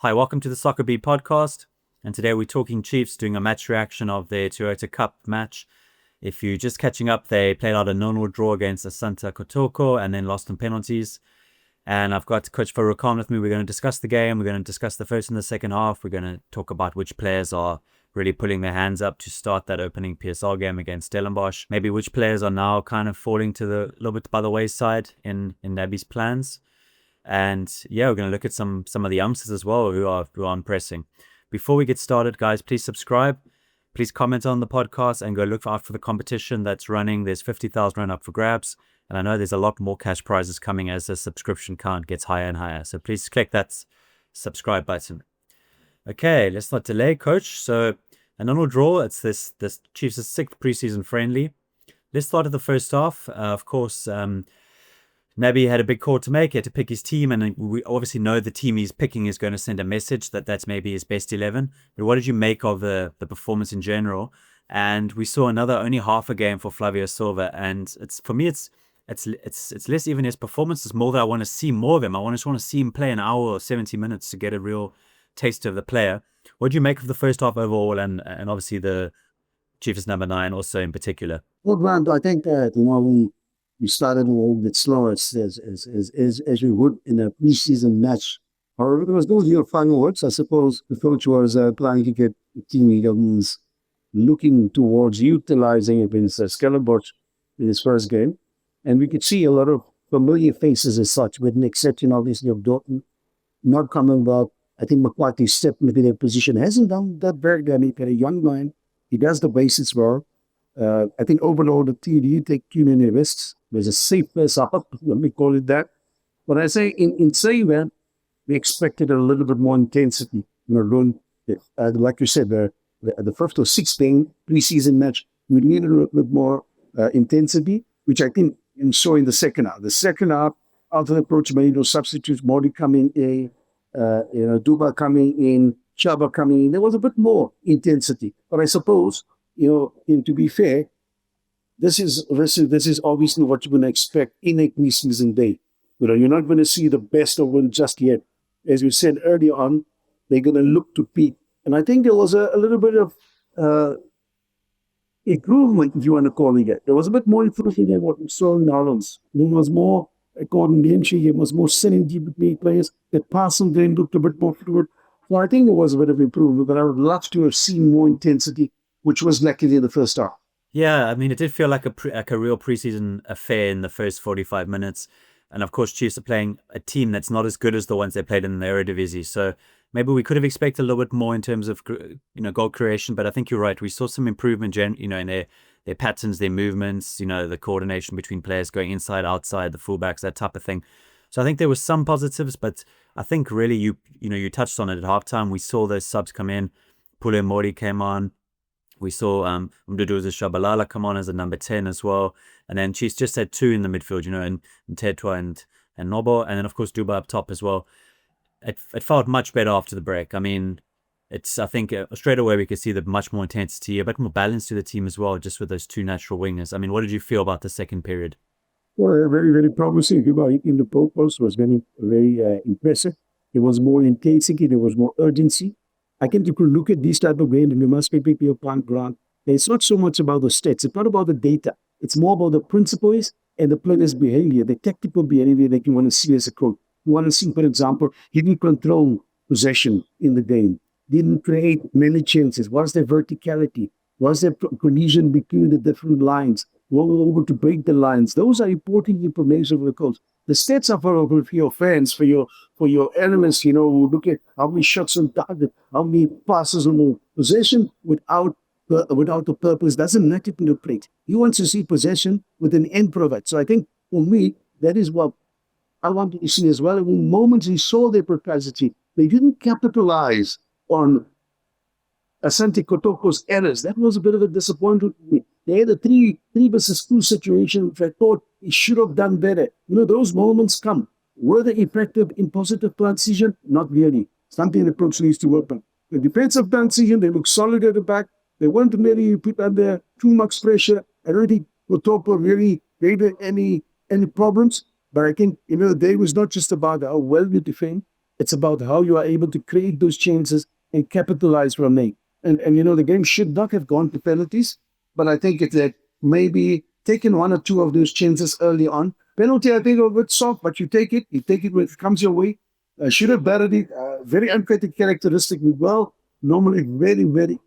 Hi, welcome to the SoccerBeat podcast. And today we're talking Chiefs, doing a match reaction of their Toyota Cup match. If you're just catching up, they played out a 0-0 draw against Asante Kotoko and then lost on penalties. And I've got Coach Farouk Khan with me. We're going to discuss the game. We're going to discuss the first and the second half. We're going to talk about which players are really putting their hands up to start that opening PSL game against Stellenbosch. Maybe which players are now kind of falling to the little bit by the wayside in Nabi's plans. And yeah, we're going to look at some of the youngsters as well who are impressing. Before we get started, guys, please subscribe. Please comment on the podcast and go look out for the competition that's running. There's 50,000 run up for grabs. And I know there's a lot more cash prizes coming as the subscription count gets higher and higher. So please click that subscribe button. Okay, let's not delay, Coach. So a 0-0 draw. It's this Chiefs' 6th preseason friendly. Let's start at the first half. Of course, Nabi had a big call to make. He had to pick his team, and we obviously know the team he's picking is going to send a message that that's maybe his best 11. But what did you make of the performance in general? And we saw another only half a game for Flavio Silva, and it's less even his performance. It's more that I want to see more of him. I just want to see him play an hour or 70 minutes to get a real taste of the player. What did you make of the first half overall, and obviously the Chiefs number 9 also in particular? Well, Grant, I think that we started a little bit slower as we would in a preseason match. However, there was no final words. I suppose the coach was planning to get the team Eagles looking towards utilizing against Stellenbosch in his first game. And we could see a lot of familiar faces as such, with an exception, obviously, of Dorton not coming back. I think McCarthy stepped into their position. Hasn't done that very good. He's a young man. He does the basics well. I think overall the TD take too many risks. There's a safe place up, let me call it that. But I say in saying that, we expected a little bit more intensity. Like you said, the first or sixth game preseason match, we needed a little bit more intensity, which I think you saw in the second half. The second half, after the approach made those substitutes, Modi coming in, Duba coming in, Chaba coming in, there was a bit more intensity. But I suppose, to be fair, this is obviously what you're going to expect in a preseason day. You're not going to see the best of them just yet. As we said earlier on, they're going to look to peak. And I think there was a little bit of improvement, if you want to call it that. There was a bit more improvement than what we saw in Ireland's. There was more, according to Entry, there was more synergy between players. The passing game looked a bit more fluid. So I think there was a bit of improvement, but I would love to have seen more intensity, which was lacking in the first half. Yeah, I mean, it did feel like a real preseason affair in the first 45 minutes. And of course, Chiefs are playing a team that's not as good as the ones they played in the Eredivisie. So maybe we could have expected a little bit more in terms of goal creation. But I think you're right. We saw some improvement, in their patterns, their movements, the coordination between players going inside, outside, the fullbacks, that type of thing. So I think there was some positives, but I think really you touched on it at halftime. We saw those subs come in. Pule Mori came on. We saw Mduduza Shabalala come on as a number 10 as well. And then Chiefs just had 2 in the midfield, and Tetwa and Nobo. And then, of course, Duba up top as well. It felt much better after the break. I mean, I think straight away we could see the much more intensity, a bit more balance to the team as well, just with those 2 natural wingers. I mean, what did you feel about the second period? Well, very, very promising. Duba in the post was very, very impressive. There was more intensity. There was more urgency. I think you could look at these type of games and you must be your plant Grant. It's not so much about the stats. It's not about the data. It's more about the principles and the player's behavior, the tactical behavior that you want to see as a coach. You want to see, for example, he didn't control possession in the game, didn't create many chances. Was there verticality? Was there collision between the different lines? Were we able to break the lines? Those are important information for the coach. The stats are for your fans, for your analysts, who look at how many shots on target, how many passes on possession without the purpose doesn't matter to the plate. He wants to see possession with an end product. So I think for me, that is what I wanted to see as well. And in moments he saw their capacity, they didn't capitalize on Asante Kotoko's errors. That was a bit of a disappointment to me. They had a 3 versus 2 situation, which I thought he should have done better. Those moments come. Were they effective in positive transition? Not really. Something the coach needs to work on. The defensive transition, they look solid at the back. They weren't really put under too much pressure. I don't think Kotoko really gave any problems. But I think, the day was not just about how well you defend. It's about how you are able to create those chances and capitalize from them. And the game should not have gone to penalties, but I think it's that maybe taking one or two of those chances early on. Penalty, I think, a bit soft, but you take it when it comes your way. Should have battered it. Very uncrated characteristic. Well, normally very, very,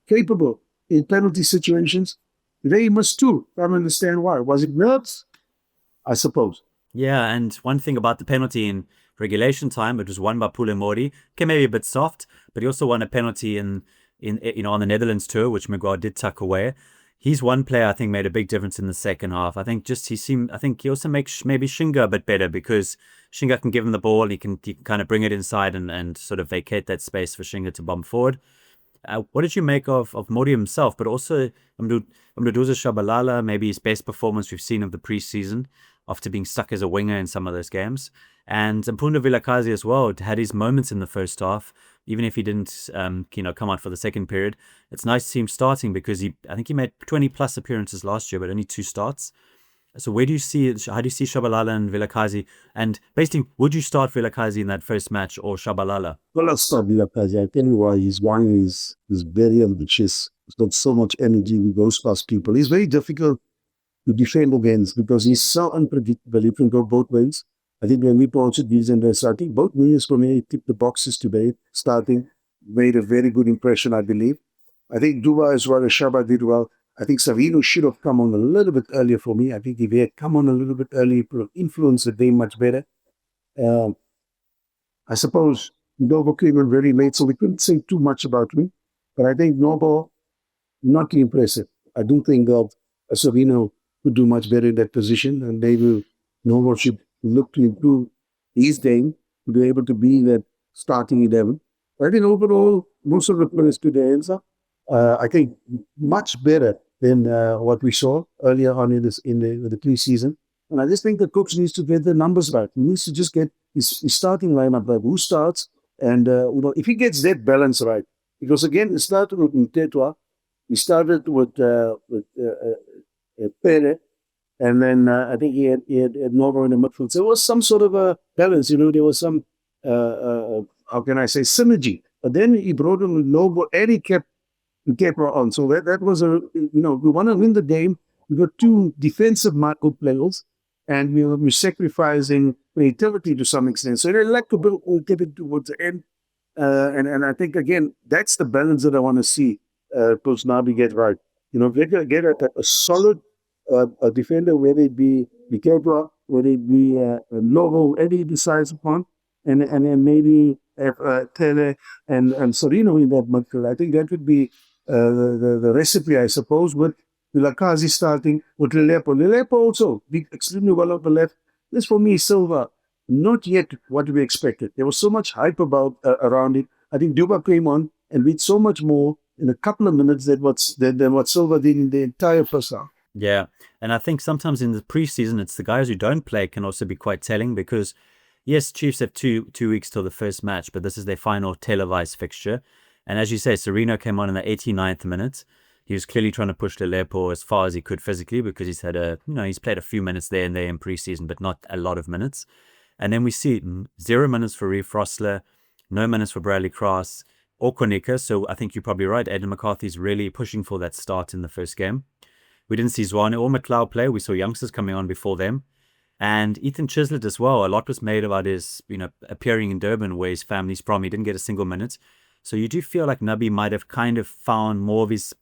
capable in penalty situations. They must too. I don't understand why. Was it nerves? I suppose. Yeah, and one thing about the penalty in regulation time, it was won by Pule Mori. Okay, maybe a bit soft, but he also won a penalty in on the Netherlands tour, which Miguel did tuck away. He's one player I think made a big difference in the second half. I think I think he also makes maybe Shinga a bit better because Shinga can give him the ball, he can kind of bring it inside and sort of vacate that space for Shinga to bomb forward. What did you make of Modi himself, but also Mduduza Shabalala, maybe his best performance we've seen of the preseason after being stuck as a winger in some of those games? And Mfundo Vilakazi as well had his moments in the first half, even if he didn't come out for the second period. It's nice to see him starting because I think he made 20 plus appearances last year, but only 2 starts. So how do you see Shabalala and Vilakazi? And basically, would you start Vilakazi in that first match or Shabalala? Well, let's start Vilakazi. I tell you why. His one is very ambitious. He's got so much energy. He goes past people. He's very difficult to defend against because he's so unpredictable. He can go both ways. I think when we approached these and starting, both wingers for me tipped the boxes today, starting, made a very good impression, I believe. I think Duba as well as Shaba did well. I think Savino should have come on a little bit earlier for me. I think if he had come on a little bit earlier, it would have influenced the game much better. Um, I suppose Novo came in very late, so we couldn't say too much about him. But I think Novo, not too impressive. I do think that Savino could do much better in that position, and maybe Novo should look to improve his game to be able to be in that starting 11. But I think overall, most of the players today, I think much better than what we saw earlier on in the preseason. And I just think the coach needs to get the numbers right. He needs to just get his starting lineup right. Who starts? And if he gets that balance right, because again, it started with Mtetwa, he started with Pere, and then I think he had Novo in the midfield. So there was some sort of a balance. There was some how can I say synergy. But then he brought in Novo, and he kept on. So that was we want to win the game. We got 2 defensive minded players, and we're sacrificing creativity to some extent. So they like to get it towards the end. And I think, again, that's the balance that I want to see Coach Nabi get right. If they can get a solid defender, whether it be Vikebra, whether it be Novo, any he decides upon, and then maybe Tele and Sorino in that midfield. I think that would be the recipe, I suppose, with Vilakazi starting with Lilepo. Lilepo also did extremely well on the left. This for me, Silva, not yet what we expected. There was so much hype about around it. I think Duba came on and did so much more in a couple of minutes than what Silva did in the entire first half. Yeah, and I think sometimes in the preseason, it's the guys who don't play can also be quite telling because, yes, Chiefs have two weeks till the first match, but this is their final televised fixture. And as you say, Sereno came on in the 89th minute. He was clearly trying to push Lilepo as far as he could physically because he's played a few minutes there and there in preseason, but not a lot of minutes. And then we see 0 minutes for Reeve Frosler, no minutes for Bradley Cross or Konika. So I think you're probably right. Aidan McCarthy's really pushing for that start in the first game. We didn't see Zwane or McLeod play. We saw youngsters coming on before them. And Ethan Chislett as well. A lot was made about his, appearing in Durban where his family's from. He didn't get a single minute. So you do feel like Nabi might have kind of found more of his,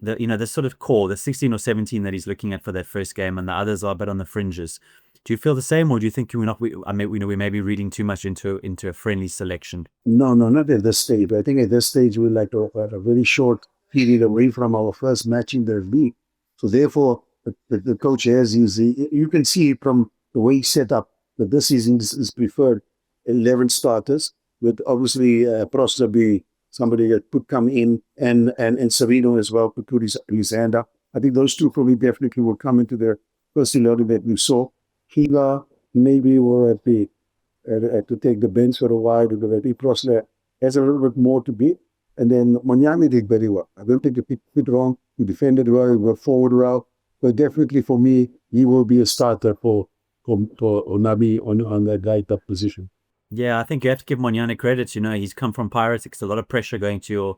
the sort of core, the 16 or 17 that he's looking at for that first game, and the others are a bit on the fringes. Do you feel the same, or do you think we may be reading too much into a friendly selection? No, not at this stage. I think at this stage we like to have a very short period away from our first match in the league. So therefore, the coach has you can see from the way he set up that this season is preferred 11 starters, with obviously Prosser be somebody that could come in and Savino as well could put his hand up. I think those two probably definitely will come into their first 11 that we saw. Higa maybe will have to take the bench for a while because I think Prosser has a little bit more to be. And then Monyane did very well. I don't think he picked it wrong. He defended well, he went forward well. But definitely for me, he will be a starter for Nabi on that right up position. Yeah, I think you have to give Monyane credit. He's come from Pirates. It's a lot of pressure going to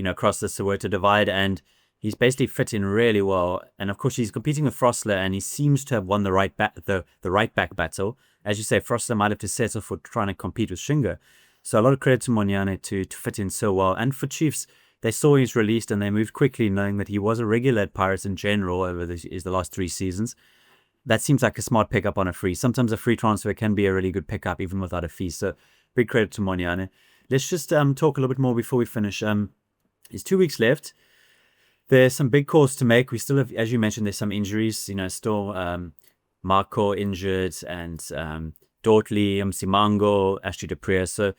across the Soweto divide, and he's basically fit in really well. And of course, he's competing with Frosler, and he seems to have won the right back battle. As you say, Frosler might have to settle for trying to compete with Shinga. So a lot of credit to Monyane to fit in so well. And for Chiefs, they saw he's released and they moved quickly, knowing that he was a regular at Pirates in general over the last 3 seasons. That seems like a smart pickup on a free. Sometimes a free transfer can be a really good pickup even without a fee. So big credit to Monyane. Let's just talk a little bit more before we finish. There's 2 weeks left. There's some big calls to make. We still have, as you mentioned, there's some injuries. Still Marco injured and Dortley, Simango, Ashley Dupree. So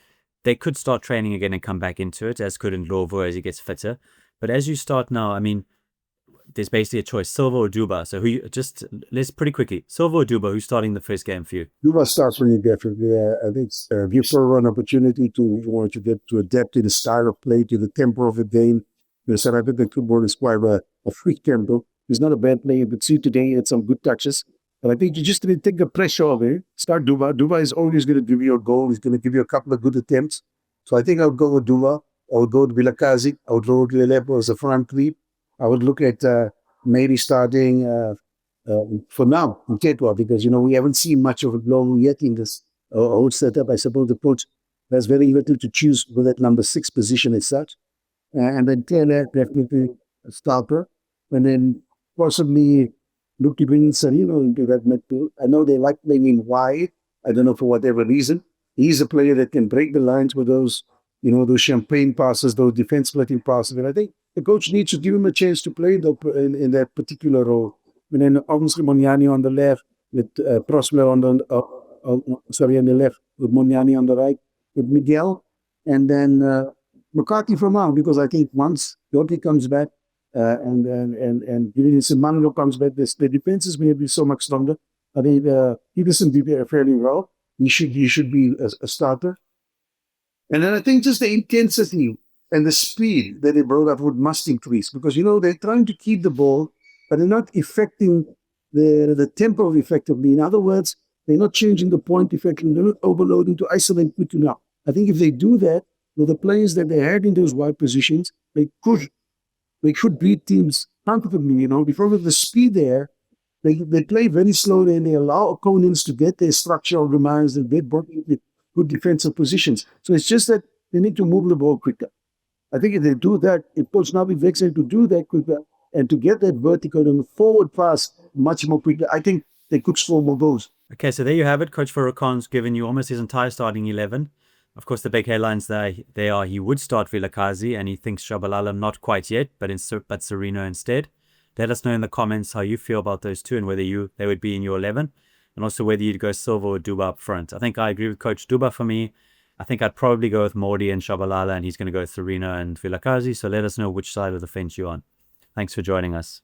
they could start training again and come back into it, as could Ndlovu as he gets fitter. But as you start now, I mean, there's basically a choice, Silva or Duba. So let's pretty quickly, Silva or Duba, who's starting the first game for you? Duba starts really definitely. I think give her an opportunity to get to adapt to the style of play, to the tempo of the game. South African football is quite a free tempo. He's not a bad player, but see today he had some good touches. And I think you just need to take the pressure off it. Start Duba. Duba is always going to give you a goal. He's going to give you a couple of good attempts. So I think I would go with Duba. I would go with Vilakazi. I would go with Lilepo as a front three. I would look at maybe starting for now in Ketwa, because we haven't seen much of a Ndlovu yet in this old setup. I suppose the coach has very little to choose with that number 6 position as such. And then Taylor definitely a starter, and then possibly look to bring Sarino into that midfield. I know they like playing him wide. I don't know for whatever reason. He's a player that can break the lines with those champagne passes, those defense splitting passes. And I think the coach needs to give him a chance to play in that particular role. And then obviously Monyane on the left, with Prosper on the left, with Monyane on the right, with Miguel, and then McCarthy from now, because I think once Doty comes back and Simango comes back, the defense is going to be so much stronger. I think Peterson did fairly well. He should be a starter. And then I think just the intensity and the speed that they brought up must increase, because they're trying to keep the ball, but they're not affecting the tempo effectively. In other words, they're not changing the point effectively. They're not overloading to isolate quickly enough. I think if they do that, with the players that they had in those wide positions, they could beat teams comfortably. Before with the speed there, they play very slowly and they allow opponents to get their structural demands and get good defensive positions. So it's just that they need to move the ball quicker. I think if they do that, if Coach Nabi vexed to do that quicker and to get that vertical and forward pass much more quicker, I think they could score more goals. Okay, so there you have it. Coach Farouk Khan's given you almost his entire starting 11. Of course, the big headlines they are he would start Vilakazi and he thinks Shabalala not quite yet, but Sereno instead. Let us know in the comments how you feel about those two and whether they would be in your 11, and also whether you'd go Silva or Duba up front. I think I agree with Coach Duba. For me, I think I'd probably go with Mordi and Shabalala, and he's going to go with Sereno and Vilakazi. So let us know which side of the fence you're on. Thanks for joining us.